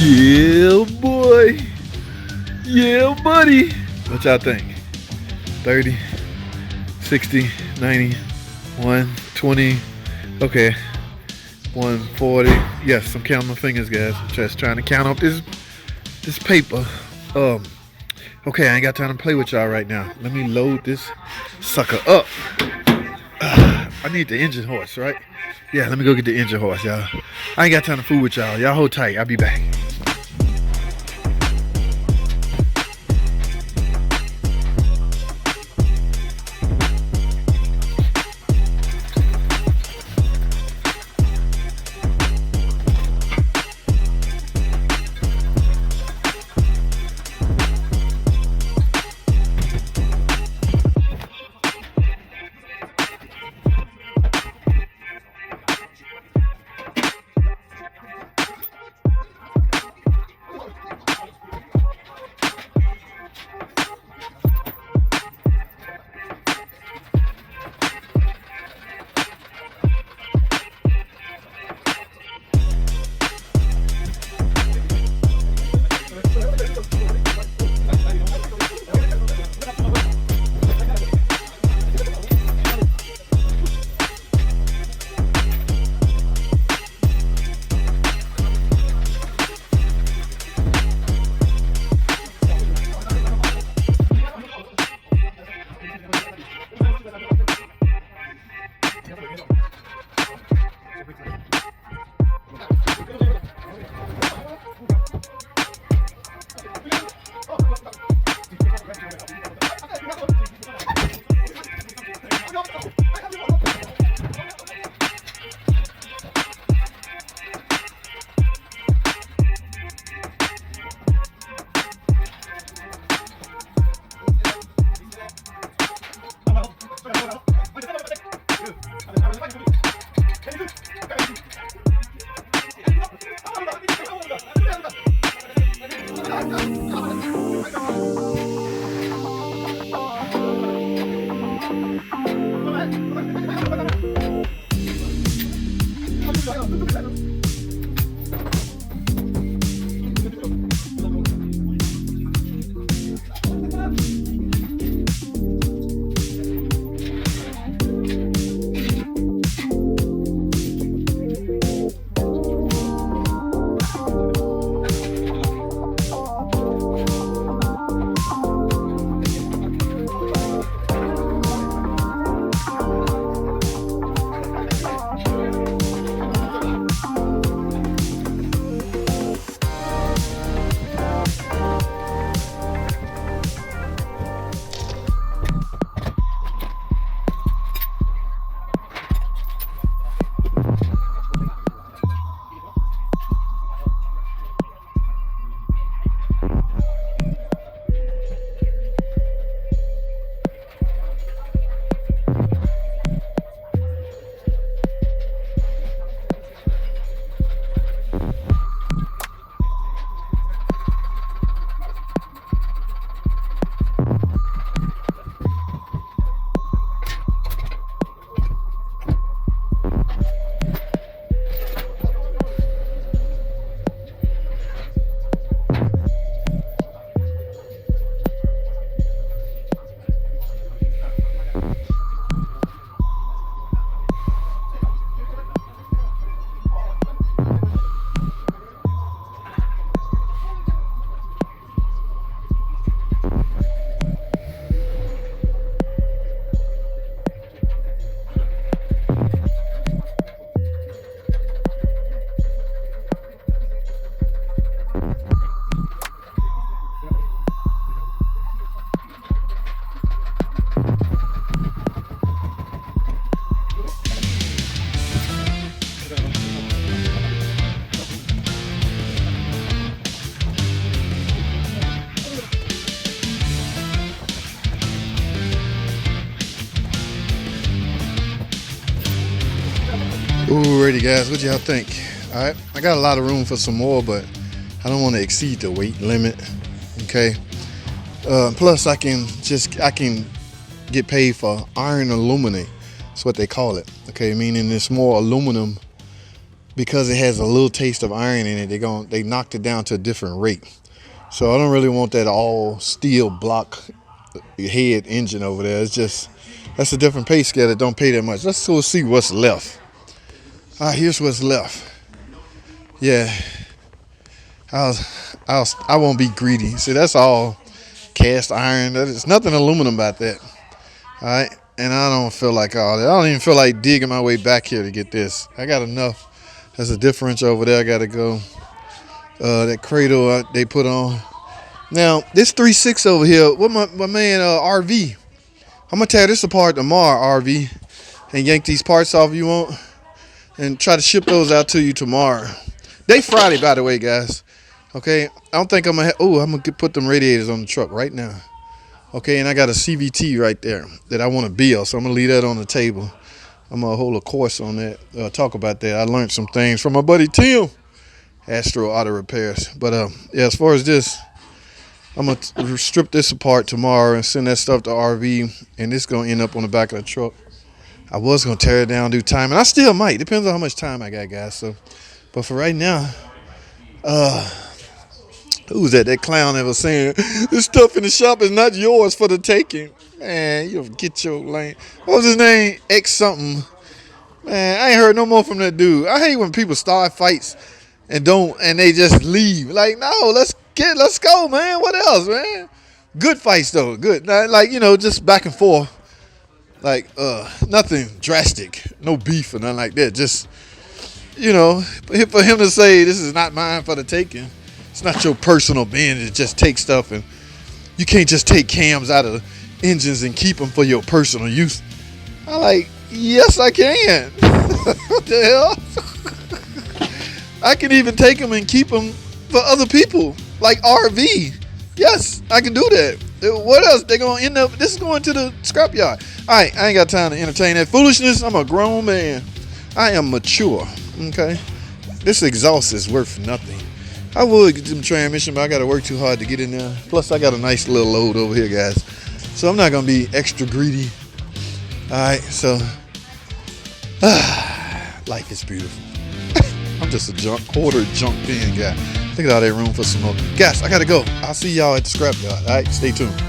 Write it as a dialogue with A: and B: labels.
A: Yeah, boy. Yeah, buddy. What y'all think? 30, 60, 90, 120. Okay. 140. Yes, I'm counting my fingers, guys. I'm just trying to count up this paper. Okay, I ain't got time to play with y'all right now. Let me load this sucker up. I need the engine horse, right? Yeah, let me go get the engine horse, y'all. I ain't got time to fool with y'all. Y'all hold tight. I'll be back. Alrighty, guys, what y'all think? All right, I got a lot of room for some more, but I don't want to exceed the weight limit. Okay. Plus, I can get paid for iron aluminate. That's what they call it. Okay, meaning it's more aluminum because it has a little taste of iron in it, they knocked it down to a different rate. So I don't really want that all steel block head engine over there. It's just, that's a different pay scale that don't pay that much. Let's go see what's left. All right, here's what's left. Yeah, I won't be greedy. See, that's all cast iron. There's nothing aluminum about that. All right, and I don't feel like all that. I don't even feel like digging my way back here to get this. I got enough. There's a differential over there I got to go. That cradle they put on. Now, this 3.6 over here, what my man RV. I'm going to tear this apart tomorrow, RV, and yank these parts off you want, and try to ship those out to you tomorrow. They Friday, by the way, guys. Okay, I don't think I'm going to I'm going to put them radiators on the truck right now. Okay, and I got a CVT right there that I want to build, so I'm going to leave that on the table. I'm going to hold a course on that, talk about that. I learned some things from my buddy Tim, Astro Auto Repairs. But, yeah, as far as this, I'm going to strip this apart tomorrow and send that stuff to RV, and it's going to end up on the back of the truck. I was going to tear it down, do time, and I still might. Depends on how much time I got, guys. So, but for right now, who's that? That clown that was saying, this stuff in the shop is not yours for the taking. Man, you'll get your lane. What was his name? X something. Man, I ain't heard no more from that dude. I hate when people start fights and they just leave. Like, no, let's go, man. What else, man? Good fights though. Good. Like, just back and forth. Like, nothing drastic. No beef or nothing like that. Just, for him to say this is not mine for the taking. It's not your personal being to just take stuff, and you can't just take cams out of engines and keep them for your personal use. I'm like, yes, I can. What the hell? I can even take them and keep them for other people, like RV. Yes, I can do that. What else? They're going to end up, this is going to the scrapyard. All right, I ain't got time to entertain that foolishness. I'm a grown man. I am mature, okay? This exhaust is worth nothing. I would get some transmission, but I got to work too hard to get in there. Plus, I got a nice little load over here, guys. So I'm not going to be extra greedy. All right, so life is beautiful. I'm just a quarter junk bin guy. Look at all that room for some more. Guys, I got to go. I'll see y'all at the scrapyard. All right, stay tuned.